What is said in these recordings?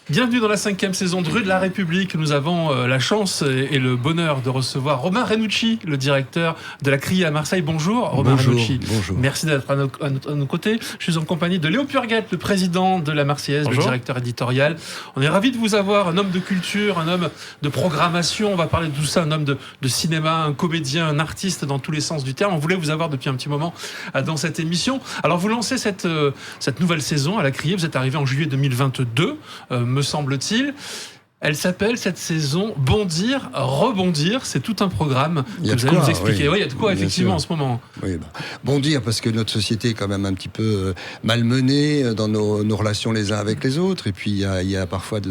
Bienvenue dans la 5e saison de Rue de la République. Nous avons la chance et le bonheur de recevoir Romain Renucci, le directeur de la Criée à Marseille. Bonjour Romain Renucci. Bonjour. Merci d'être à nos côtés. Je suis en compagnie de Léo Purguette, le président de la Marseillaise, bonjour. Le directeur éditorial. On est ravis de vous avoir, un homme de culture, un homme de programmation. On va parler de tout ça, un homme de cinéma, un comédien, un artiste dans tous les sens du terme. On voulait vous avoir depuis un petit moment dans cette émission. Alors vous lancez cette nouvelle saison à la Criée. Vous êtes arrivé en juillet 2022. Me semble-t-il. Elle s'appelle cette saison Bondir, Rebondir. C'est tout un programme que vous allez nous expliquer. Oui, il y a de quoi effectivement en ce moment. Oui, bondir parce que notre société est quand même un petit peu malmenée dans nos relations les uns avec les autres. Et puis il y a parfois de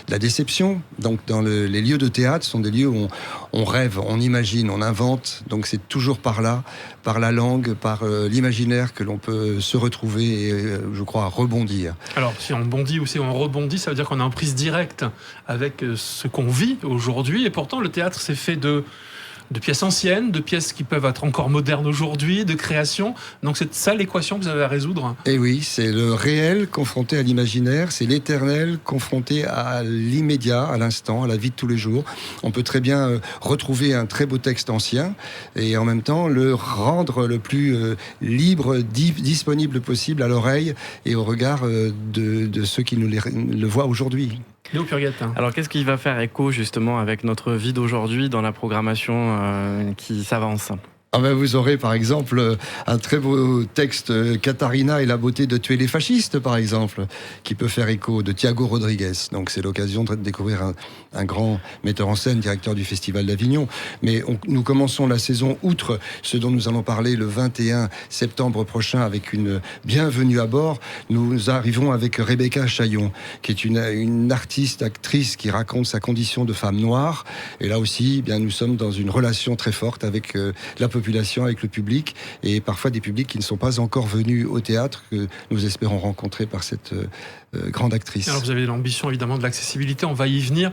la déception. Donc les lieux de théâtre sont des lieux où on rêve, on imagine, on invente. Donc c'est toujours par là, par la langue, par l'imaginaire que l'on peut se retrouver et je crois rebondir. Alors si on bondit ou si on rebondit, ça veut dire qu'on est en prise directe avec ce qu'on vit aujourd'hui. Et pourtant, le théâtre, c'est fait de pièces anciennes, de pièces qui peuvent être encore modernes aujourd'hui, de création. Donc c'est ça l'équation que vous avez à résoudre. Et oui, c'est le réel confronté à l'imaginaire, c'est l'éternel confronté à l'immédiat, à l'instant, à la vie de tous les jours. On peut très bien retrouver un très beau texte ancien et en même temps le rendre le plus libre, disponible possible à l'oreille et au regard de ceux qui le voient aujourd'hui. Léo Purguette. Alors qu'est-ce qui va faire écho justement avec notre vie d'aujourd'hui dans la programmation qui s'avance ? Vous aurez par exemple un très beau texte, Katharina et la beauté de tuer les fascistes par exemple, qui peut faire écho, de Thiago Rodriguez. Donc c'est l'occasion de découvrir un grand metteur en scène, directeur du Festival d'Avignon. Mais nous commençons la saison, outre ce dont nous allons parler le 21 septembre prochain avec une bienvenue à bord, nous arrivons avec Rebecca Chaillon, qui est une artiste, actrice qui raconte sa condition de femme noire. Et là aussi, nous sommes dans une relation très forte avec la population, avec le public, et parfois des publics qui ne sont pas encore venus au théâtre, que nous espérons rencontrer par cette grande actrice. Alors vous avez l'ambition évidemment de l'accessibilité, on va y venir.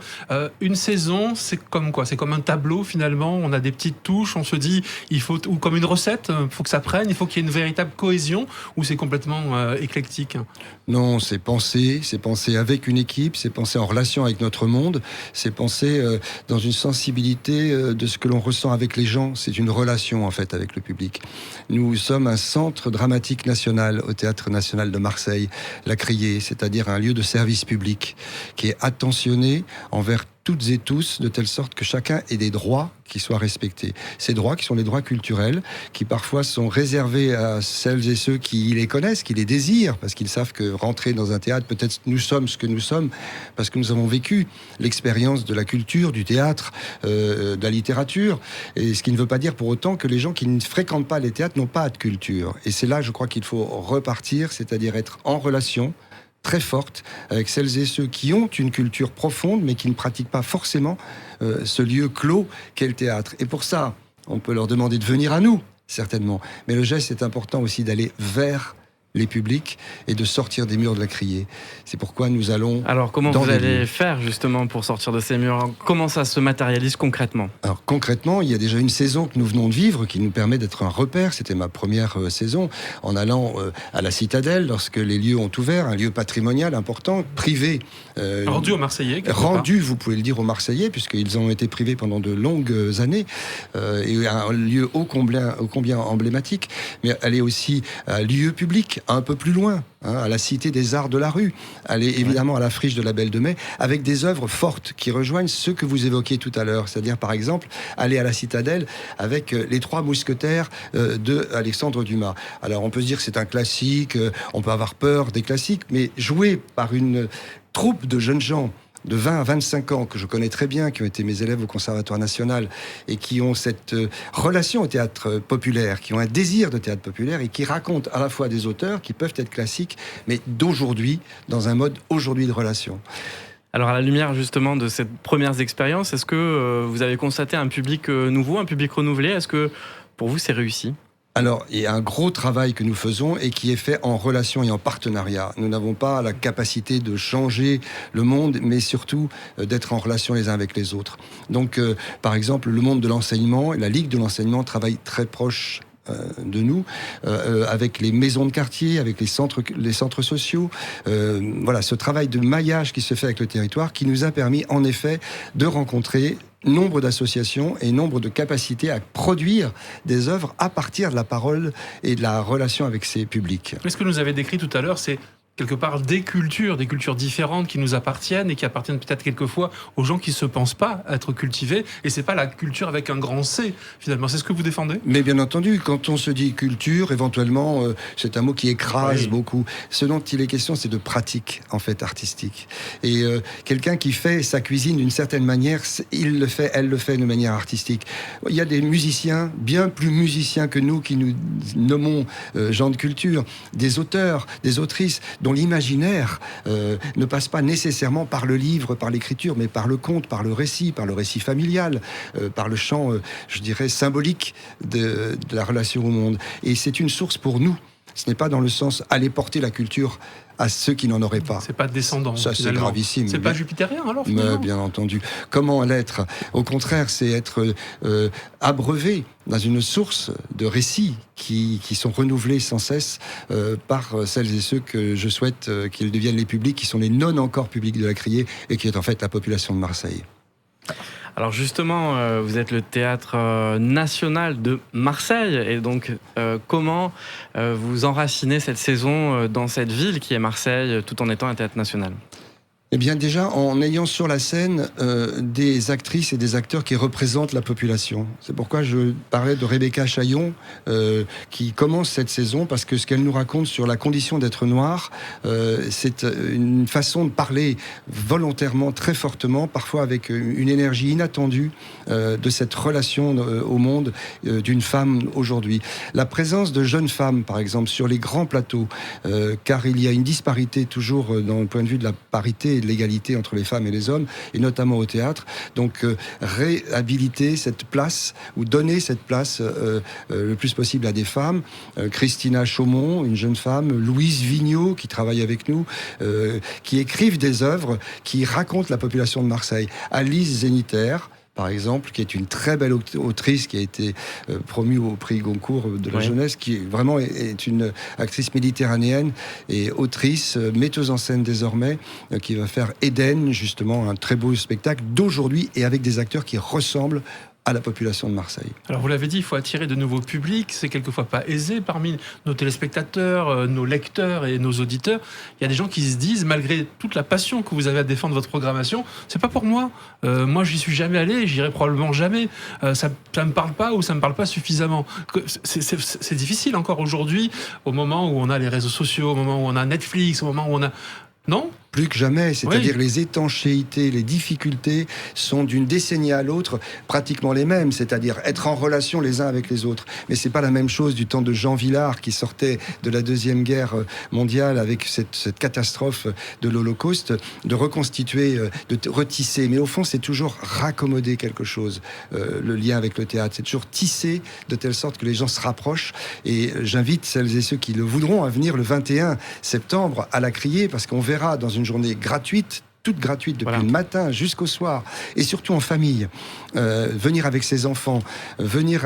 Une saison, c'est comme quoi ? C'est comme un tableau finalement, on a des petites touches, on se dit, il faut, ou comme une recette, il faut que ça prenne, il faut qu'il y ait une véritable cohésion, ou c'est complètement éclectique ? Non, c'est penser avec une équipe, c'est penser en relation avec notre monde, c'est penser dans une sensibilité de ce que l'on ressent avec les gens, c'est une relation en fait avec le public. Nous sommes un centre dramatique national au Théâtre National de Marseille, la Criée, c'est-à-dire un lieu de service public qui est attentionné envers toutes et tous, de telle sorte que chacun ait des droits qui soient respectés. Ces droits qui sont les droits culturels, qui parfois sont réservés à celles et ceux qui les connaissent, qui les désirent, parce qu'ils savent que rentrer dans un théâtre, peut-être nous sommes ce que nous sommes, parce que nous avons vécu l'expérience de la culture, du théâtre, de la littérature, et ce qui ne veut pas dire pour autant que les gens qui ne fréquentent pas les théâtres n'ont pas de culture. Et c'est là, je crois, qu'il faut repartir, c'est-à-dire être en relation très forte avec celles et ceux qui ont une culture profonde mais qui ne pratiquent pas forcément ce lieu clos qu'est le théâtre. Et pour ça, on peut leur demander de venir à nous, certainement. Mais le geste est important aussi d'aller vers les publics et de sortir des murs de la Criée. C'est pourquoi nous allons... Alors comment vous allez faire justement pour sortir de ces murs ? Comment ça se matérialise concrètement ? Alors concrètement, il y a déjà une saison que nous venons de vivre qui nous permet d'être un repère. C'était ma première saison en allant à la Citadelle lorsque les lieux ont ouvert, un lieu patrimonial important, privé. Rendu aux Marseillais. Rendu, vous pouvez le dire, aux Marseillais, puisqu'ils ont été privés pendant de longues années. Et un lieu ô combien emblématique, mais aller aussi à un lieu public, un peu plus loin, à la Cité des Arts de la Rue, aller évidemment à la Friche de la Belle de Mai, avec des œuvres fortes qui rejoignent ce que vous évoquiez tout à l'heure, c'est-à-dire par exemple aller à la Citadelle avec les Trois Mousquetaires de Alexandre Dumas. Alors on peut se dire que c'est un classique, on peut avoir peur des classiques, mais joué par une troupe de jeunes gens de 20 à 25 ans, que je connais très bien, qui ont été mes élèves au Conservatoire National, et qui ont cette relation au théâtre populaire, qui ont un désir de théâtre populaire, et qui racontent à la fois des auteurs qui peuvent être classiques, mais d'aujourd'hui, dans un mode aujourd'hui de relation. Alors à la lumière justement de ces premières expériences, est-ce que vous avez constaté un public nouveau, un public renouvelé ? Est-ce que pour vous c'est réussi ? Alors, il y a un gros travail que nous faisons et qui est fait en relation et en partenariat. Nous n'avons pas la capacité de changer le monde, mais surtout d'être en relation les uns avec les autres. Donc, par exemple, le monde de l'enseignement, la Ligue de l'enseignement travaille très proche de nous, avec les maisons de quartier, avec les centres sociaux. Voilà, ce travail de maillage qui se fait avec le territoire qui nous a permis en effet de rencontrer nombre d'associations et nombre de capacités à produire des œuvres à partir de la parole et de la relation avec ces publics. Mais ce que nous avez décrit tout à l'heure, c'est quelque part des cultures différentes qui nous appartiennent et qui appartiennent peut-être quelquefois aux gens qui ne se pensent pas être cultivés. Et c'est pas la culture avec un grand C, finalement. C'est ce que vous défendez ? Mais bien entendu, quand on se dit culture, éventuellement, c'est un mot qui écrase beaucoup. Ce dont il est question, c'est de pratique, en fait, artistique. Et quelqu'un qui fait sa cuisine d'une certaine manière, elle le fait de manière artistique. Il y a des musiciens, bien plus musiciens que nous, qui nous nommons gens de culture, des auteurs, des autrices, dont l'imaginaire ne passe pas nécessairement par le livre, par l'écriture, mais par le conte, par le récit familial, par le champ, je dirais, symbolique de la relation au monde. Et c'est une source pour nous. Ce n'est pas dans le sens aller porter la culture à ceux qui n'en auraient pas. C'est pas descendant. Ça, c'est gravissime. C'est pas jupitérien, alors, finalement. Mais bien entendu. Comment l'être ? Au contraire, c'est être abreuvé dans une source de récits qui sont renouvelés sans cesse par celles et ceux que je souhaite qu'ils deviennent les publics, qui sont les non encore publics de la Criée, et qui est en fait la population de Marseille. Alors justement, vous êtes le théâtre national de Marseille, et donc comment vous enracinez cette saison dans cette ville qui est Marseille, tout en étant un théâtre national ? Eh bien déjà, en ayant sur la scène des actrices et des acteurs qui représentent la population. C'est pourquoi je parlais de Rebecca Chaillon, qui commence cette saison, parce que ce qu'elle nous raconte sur la condition d'être noir, c'est une façon de parler volontairement, très fortement, parfois avec une énergie inattendue de cette relation au monde d'une femme aujourd'hui. La présence de jeunes femmes, par exemple, sur les grands plateaux, car il y a une disparité toujours dans le point de vue de la parité et de l'égalité entre les femmes et les hommes, et notamment au théâtre. Donc réhabiliter cette place, ou donner cette place le plus possible à des femmes. Christina Chaumont, une jeune femme, Louise Vigneault, qui travaille avec nous, qui écrivent des œuvres qui racontent la population de Marseille. Alice Zéniter, par exemple, qui est une très belle autrice, qui a été promue au prix Goncourt de la jeunesse, qui vraiment est une actrice méditerranéenne et autrice, metteuse en scène désormais, qui va faire Éden, justement, un très beau spectacle d'aujourd'hui, et avec des acteurs qui ressemblent à la population de Marseille. Alors vous l'avez dit, il faut attirer de nouveaux publics, c'est quelquefois pas aisé parmi nos téléspectateurs, nos lecteurs et nos auditeurs. Il y a des gens qui se disent, malgré toute la passion que vous avez à défendre votre programmation, c'est pas pour moi. Moi, j'y suis jamais allé, j'irai probablement jamais. Ça me parle pas, ou ça me parle pas suffisamment. C'est difficile encore aujourd'hui, au moment où on a les réseaux sociaux, au moment où on a Netflix, au moment où on a... Non ? Plus que jamais, c'est-à-dire les étanchéités, les difficultés sont d'une décennie à l'autre pratiquement les mêmes, c'est-à-dire être en relation les uns avec les autres. Mais c'est pas la même chose du temps de Jean Vilar, qui sortait de la Deuxième Guerre mondiale avec cette catastrophe de l'Holocauste, de reconstituer, de retisser. Mais au fond, c'est toujours raccommoder quelque chose, le lien avec le théâtre. C'est toujours tisser de telle sorte que les gens se rapprochent. Et j'invite celles et ceux qui le voudront à venir le 21 septembre à la Criée, parce qu'on verra dans une journée gratuite, toute gratuite depuis le matin jusqu'au soir, et surtout en famille, venir avec ses enfants, venir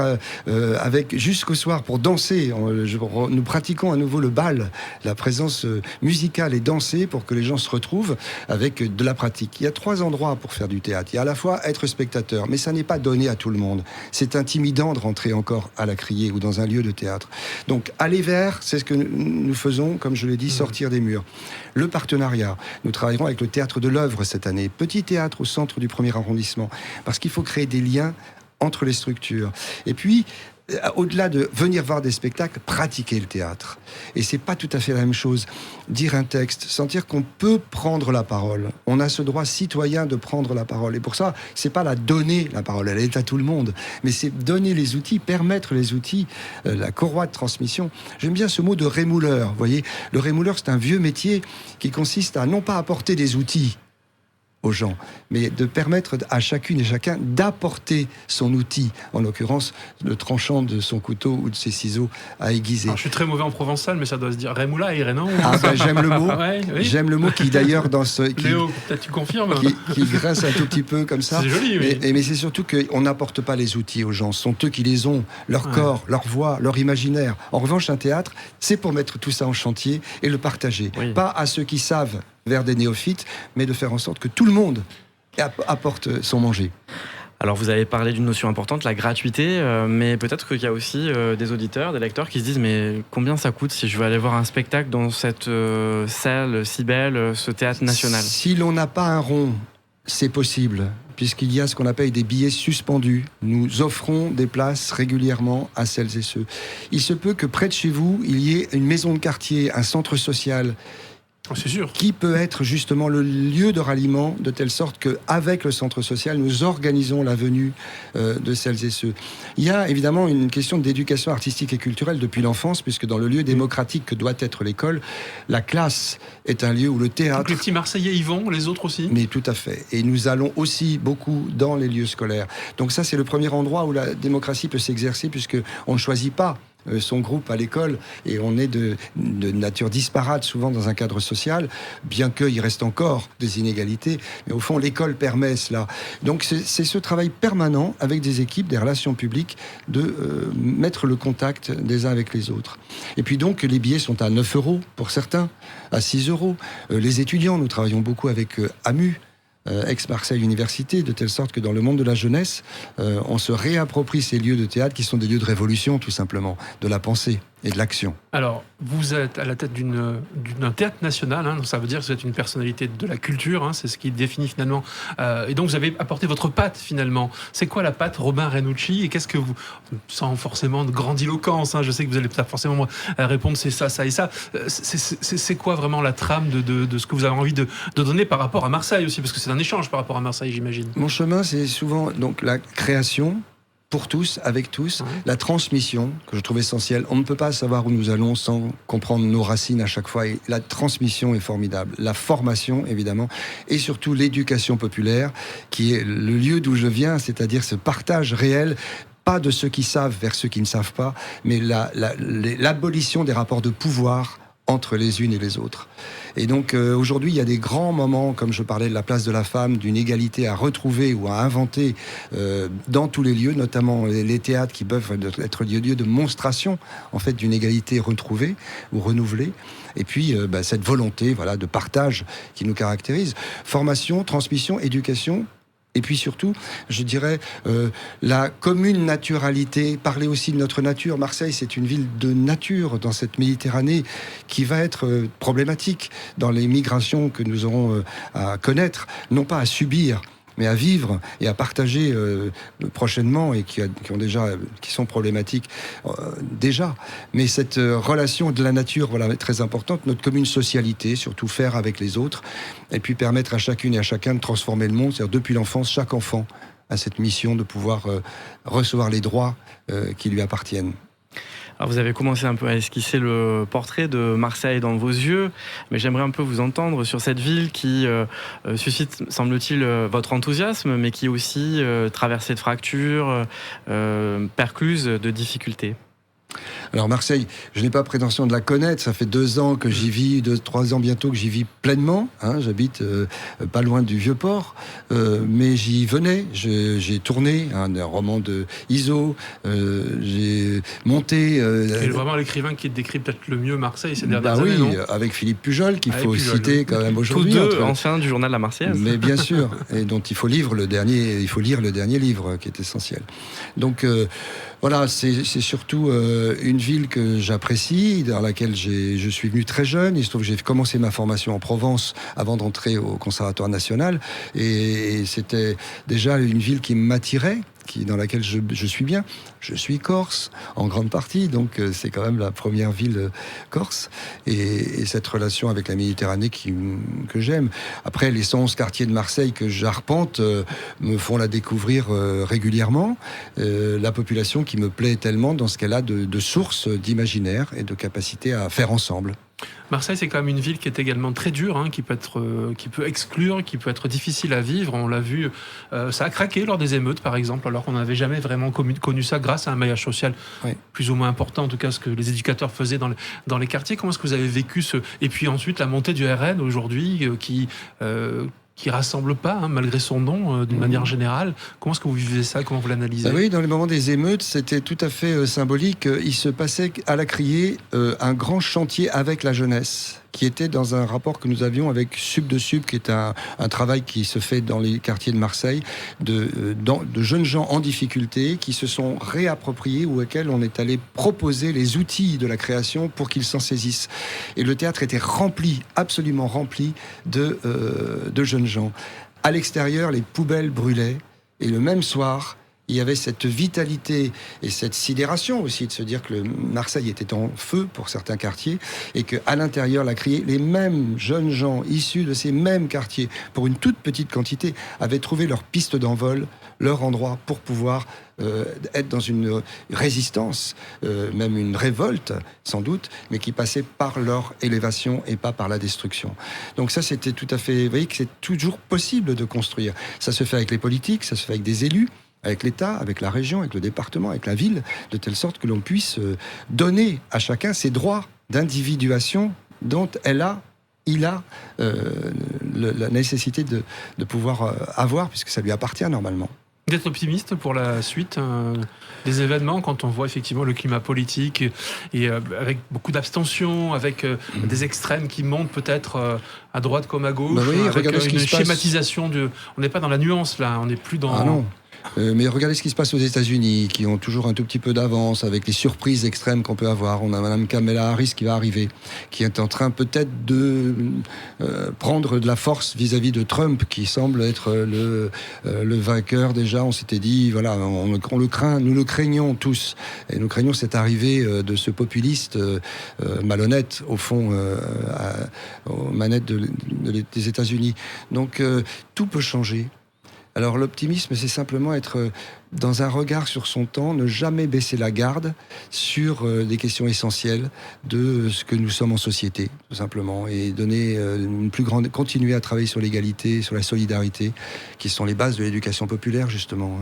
avec jusqu'au soir pour danser. Nous pratiquons à nouveau le bal, la présence musicale et dansée pour que les gens se retrouvent avec de la pratique. Il y a 3 endroits pour faire du théâtre. Il y a à la fois être spectateur, mais ça n'est pas donné à tout le monde. C'est intimidant de rentrer encore à la Criée ou dans un lieu de théâtre. Donc aller vers, c'est ce que nous faisons, comme je l'ai dit, sortir des murs. Le partenariat, nous travaillerons avec le Théâtre de l'Œuvre cette année, petit théâtre au centre du 1er arrondissement, parce qu'il faut créer des liens entre les structures. Et puis, au-delà de venir voir des spectacles, pratiquer le théâtre. Et c'est pas tout à fait la même chose. Dire un texte, sentir qu'on peut prendre la parole. On a ce droit citoyen de prendre la parole. Et pour ça, c'est pas la donner la parole, elle est à tout le monde. Mais c'est donner les outils, permettre les outils, la courroie de transmission. J'aime bien ce mot de rémouleur. Vous voyez, le rémouleur, c'est un vieux métier qui consiste à non pas apporter des outils, aux gens, mais de permettre à chacune et chacun d'apporter son outil, en l'occurrence le tranchant de son couteau ou de ses ciseaux à aiguiser. Alors, je suis très mauvais en provençal, mais ça doit se dire Rémoula et Rénan. J'aime le mot. Ouais, oui. J'aime le mot qui d'ailleurs dans ce Léo, peut-être tu confirmes. qui grince un tout petit peu comme ça. C'est joli, oui. Mais c'est surtout qu'on n'apporte pas les outils aux gens. Ce sont eux qui les ont, leur corps, leur voix, leur imaginaire. En revanche, un théâtre, c'est pour mettre tout ça en chantier et le partager. Oui. Pas à ceux qui savent vers des néophytes, mais de faire en sorte que tout le monde apporte son manger. Alors vous avez parlé d'une notion importante, la gratuité, mais peut-être qu'il y a aussi des auditeurs, des lecteurs qui se disent mais combien ça coûte si je veux aller voir un spectacle dans cette salle si belle, ce théâtre national ? Si l'on n'a pas un rond, c'est possible, puisqu'il y a ce qu'on appelle des billets suspendus. Nous offrons des places régulièrement à celles et ceux. Il se peut que près de chez vous, il y ait une maison de quartier, un centre social, C'est sûr. qui peut être justement le lieu de ralliement, de telle sorte qu'avec le centre social, nous organisons la venue de celles et ceux. Il y a évidemment une question d'éducation artistique et culturelle depuis l'enfance, puisque dans le lieu démocratique que doit être l'école, la classe est un lieu où le théâtre... Donc les petits Marseillais y vont, les autres aussi ? Mais tout à fait. Et nous allons aussi beaucoup dans les lieux scolaires. Donc ça, c'est le premier endroit où la démocratie peut s'exercer, puisqu'on ne choisit pas son groupe à l'école, et on est de nature disparate souvent dans un cadre social, bien qu'il reste encore des inégalités, mais au fond l'école permet cela. Donc c'est ce travail permanent avec des équipes, des relations publiques, de mettre le contact des uns avec les autres. Et puis donc les billets sont à 9 € pour certains, à 6 €. Les étudiants, nous travaillons beaucoup avec AMU, Aix-Marseille Université, de telle sorte que dans le monde de la jeunesse, on se réapproprie ces lieux de théâtre qui sont des lieux de révolution, tout simplement, de la pensée et de l'action. Alors, vous êtes à la tête d'un théâtre national, donc ça veut dire que vous êtes une personnalité de la culture, c'est ce qui définit finalement. Et donc, vous avez apporté votre patte, finalement. C'est quoi la patte Robin Renucci ? Et qu'est-ce que vous, sans forcément de grandiloquence, je sais que vous allez pas forcément répondre c'est ça, ça et ça. C'est quoi vraiment la trame de ce que vous avez envie de donner par rapport à Marseille aussi ? Parce que c'est un échange par rapport à Marseille, j'imagine. Mon chemin, c'est souvent donc la création, pour tous, avec tous, la transmission, que je trouve essentielle. On ne peut pas savoir où nous allons sans comprendre nos racines à chaque fois. Et la transmission est formidable. La formation, évidemment, et surtout l'éducation populaire, qui est le lieu d'où je viens, c'est-à-dire ce partage réel, pas de ceux qui savent vers ceux qui ne savent pas, mais l'abolition des rapports de pouvoir entre les unes et les autres. Et donc aujourd'hui, il y a des grands moments, comme je parlais de la place de la femme, d'une égalité à retrouver ou à inventer dans tous les lieux, notamment les théâtres qui peuvent être des lieux de monstration en fait d'une égalité retrouvée ou renouvelée. Et puis cette volonté, de partage qui nous caractérise. Formation, transmission, éducation. Et puis surtout, je dirais, la commune naturalité, parler aussi de notre nature. Marseille, c'est une ville de nature dans cette Méditerranée qui va être problématique dans les migrations que nous aurons à connaître, non pas à subir, mais à vivre et à partager prochainement et qui sont problématiques déjà. Mais cette relation de la nature, est très importante. Notre commune socialité, surtout faire avec les autres, et puis permettre à chacune et à chacun de transformer le monde. C'est-à-dire depuis l'enfance, chaque enfant a cette mission de pouvoir recevoir les droits qui lui appartiennent. Alors vous avez commencé un peu à esquisser le portrait de Marseille dans vos yeux, mais j'aimerais un peu vous entendre sur cette ville qui suscite, semble-t-il, votre enthousiasme, mais qui est aussi traversée de fractures, percluse de difficultés. Alors Marseille, je n'ai pas prétention de la connaître, ça fait 2 ans que j'y vis, 3 ans bientôt que j'y vis pleinement, j'habite pas loin du Vieux-Port, mais j'y venais, j'ai tourné un roman de Iso, j'ai monté... C'est vraiment l'écrivain qui décrit peut-être le mieux Marseille ces dernières années, non ? Avec Philippe Pujol, qu'il faut citer quand même aujourd'hui. Tous deux anciens du journal La Marseillaise. Mais bien sûr, et dont il faut lire le dernier livre qui est essentiel. Donc c'est surtout une ville que j'apprécie, dans laquelle je suis venu très jeune. Il se trouve que j'ai commencé ma formation en Provence avant d'entrer au Conservatoire national. Et c'était déjà une ville qui m'attirait, dans laquelle je suis bien. Je suis corse, en grande partie, donc c'est quand même la première ville corse. Et cette relation avec la Méditerranée que j'aime. Après, les 111 quartiers de Marseille que j'arpente me font la découvrir régulièrement. La population qui me plaît tellement dans ce qu'elle a de sources d'imaginaire et de capacité à faire ensemble. Marseille, c'est quand même une ville qui est également très dure, hein, qui peut exclure, qui peut être difficile à vivre. On l'a vu, ça a craqué lors des émeutes, par exemple, alors qu'on n'avait jamais vraiment connu ça grâce à un maillage social plus ou moins important, en tout cas ce que les éducateurs faisaient dans les quartiers. Comment est-ce que vous avez vécu et puis ensuite la montée du RN aujourd'hui, qui rassemble pas, hein, malgré son nom, d'une manière générale. Comment est-ce que vous vivez ça? Comment vous l'analysez? Oui, dans les moments des émeutes, c'était tout à fait symbolique. Il se passait à la Criée un grand chantier avec la jeunesse, qui était dans un rapport que nous avions avec Sub de Sub, qui est un travail qui se fait dans les quartiers de Marseille, de jeunes gens en difficulté qui se sont réappropriés ou auxquels on est allé proposer les outils de la création pour qu'ils s'en saisissent. Et le théâtre était rempli, absolument rempli de jeunes gens. À l'extérieur, les poubelles brûlaient, et le même soir, il y avait cette vitalité et cette sidération aussi de se dire que Marseille était en feu pour certains quartiers et qu'à l'intérieur, la Criée, les mêmes jeunes gens issus de ces mêmes quartiers, pour une toute petite quantité, avaient trouvé leur piste d'envol, leur endroit pour pouvoir être dans une résistance, même une révolte sans doute, mais qui passait par leur élévation et pas par la destruction. Donc ça, c'était tout à fait... Vous voyez que c'est toujours possible de construire. Ça se fait avec les politiques, ça se fait avec des élus, avec l'État, avec la région, avec le département, avec la ville, de telle sorte que l'on puisse donner à chacun ses droits d'individuation dont il a la nécessité de pouvoir avoir, puisque ça lui appartient normalement. Vous êtes optimiste pour la suite des événements quand on voit effectivement le climat politique et avec beaucoup d'abstention, avec des extrêmes qui montent peut-être à droite comme à gauche, avec une schématisation on n'est pas dans la nuance là, on n'est plus dans... Ah non. Mais regardez ce qui se passe aux États-Unis, qui ont toujours un tout petit peu d'avance avec les surprises extrêmes qu'on peut avoir. On a Mme Kamala Harris qui va arriver, qui est en train peut-être de prendre de la force vis-à-vis de Trump, qui semble être le vainqueur déjà. On s'était dit, voilà, on le craint, nous le craignons tous. Et nous craignons cette arrivée de ce populiste malhonnête, au fond, aux manettes des États-Unis. Donc, tout peut changer. Alors l'optimisme, c'est simplement être dans un regard sur son temps, ne jamais baisser la garde sur des questions essentielles de ce que nous sommes en société, tout simplement, et donner continuer à travailler sur l'égalité, sur la solidarité, qui sont les bases de l'éducation populaire, justement.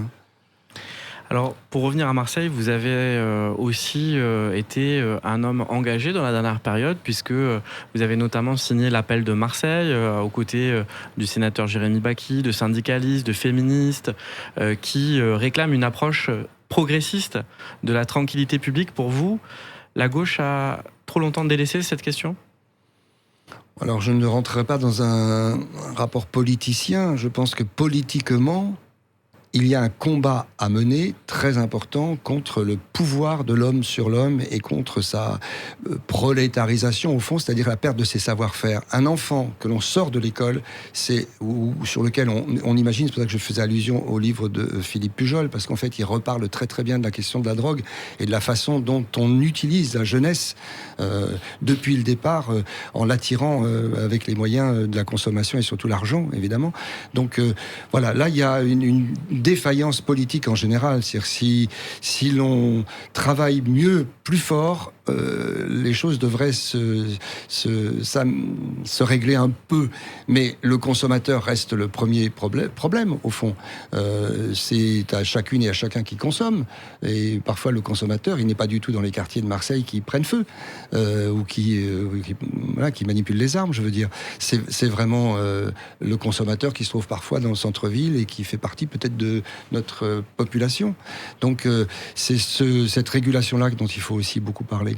Alors, pour revenir à Marseille, vous avez aussi été un homme engagé dans la dernière période, puisque vous avez notamment signé l'appel de Marseille, aux côtés du sénateur Jérémy Bacchi, de syndicalistes, de féministes, qui réclament une approche progressiste de la tranquillité publique. Pour vous, la gauche a trop longtemps délaissé cette question ? Alors, je ne rentrerai pas dans un rapport politicien. Je pense que politiquement, il y a un combat à mener très important contre le pouvoir de l'homme sur l'homme et contre sa prolétarisation au fond, c'est-à-dire la perte de ses savoir-faire. Un enfant que l'on sort de l'école, sur lequel on imagine, c'est pour ça que je faisais allusion au livre de Philippe Pujol, parce qu'en fait il reparle très très bien de la question de la drogue et de la façon dont on utilise la jeunesse depuis le départ en l'attirant avec les moyens de la consommation et surtout l'argent évidemment. Donc voilà, là il y a une défaillance politique en général. C'est-à-dire si l'on travaille mieux, plus fort, les choses devraient se régler un peu. Mais le consommateur reste le premier problème au fond. C'est à chacune et à chacun qui consomme. Et parfois, le consommateur, il n'est pas du tout dans les quartiers de Marseille qui prennent feu ou qui manipulent les armes, je veux dire. C'est vraiment le consommateur qui se trouve parfois dans le centre-ville et qui fait partie peut-être de notre population. Donc, c'est cette régulation-là dont il faut aussi beaucoup parler.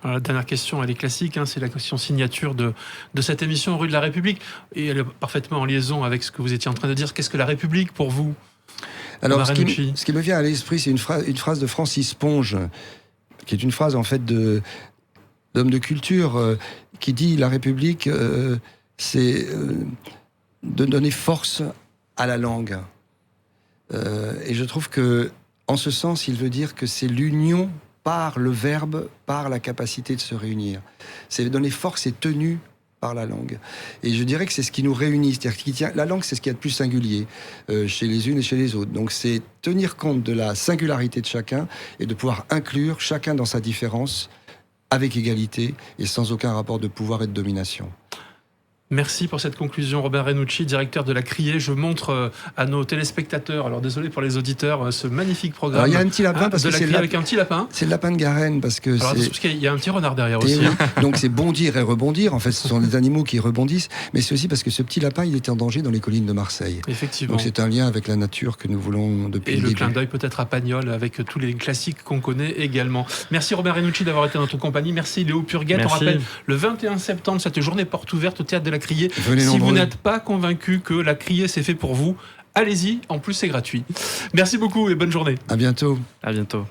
La dernière question, elle est classique, hein, c'est la question signature de cette émission Rue de la République. Et elle est parfaitement en liaison avec ce que vous étiez en train de dire. Qu'est-ce que la République pour vous ? Alors, ce qui me vient à l'esprit, c'est une phrase de Francis Ponge, qui est une phrase en fait d'homme de culture, qui dit la République, c'est de donner force à la langue. Et je trouve que, en ce sens, il veut dire que c'est l'union par le verbe, par la capacité de se réunir. C'est donner force et tenue par la langue. Et je dirais que c'est ce qui nous réunit. C'est-à-dire la langue, c'est ce qu'il y a de plus singulier chez les unes et chez les autres. Donc c'est tenir compte de la singularité de chacun et de pouvoir inclure chacun dans sa différence avec égalité et sans aucun rapport de pouvoir et de domination. Merci pour cette conclusion, Robert Renucci, directeur de la Criée. Je montre à nos téléspectateurs, alors désolé pour les auditeurs, ce magnifique programme. Alors, il y a un petit lapin parce de que la c'est Criée avec un petit lapin. C'est le lapin de Garenne parce que alors, parce qu'il y a un petit renard derrière aussi. Oui. Donc c'est bondir et rebondir. En fait, ce sont des animaux qui rebondissent, mais c'est aussi parce que ce petit lapin, il était en danger dans les collines de Marseille. Effectivement. Donc c'est un lien avec la nature que nous voulons depuis le début. Et le clin d'œil peut-être à Pagnol avec tous les classiques qu'on connaît également. Merci Robert Renucci d'avoir été dans notre compagnie. Merci Léo Purguet. On rappelle le 21 septembre cette journée porte ouverte au théâtre de la Criée. Si vous n'êtes pas convaincu que la Criée c'est fait pour vous, allez-y, en plus c'est gratuit. Merci beaucoup et bonne journée. À bientôt. À bientôt.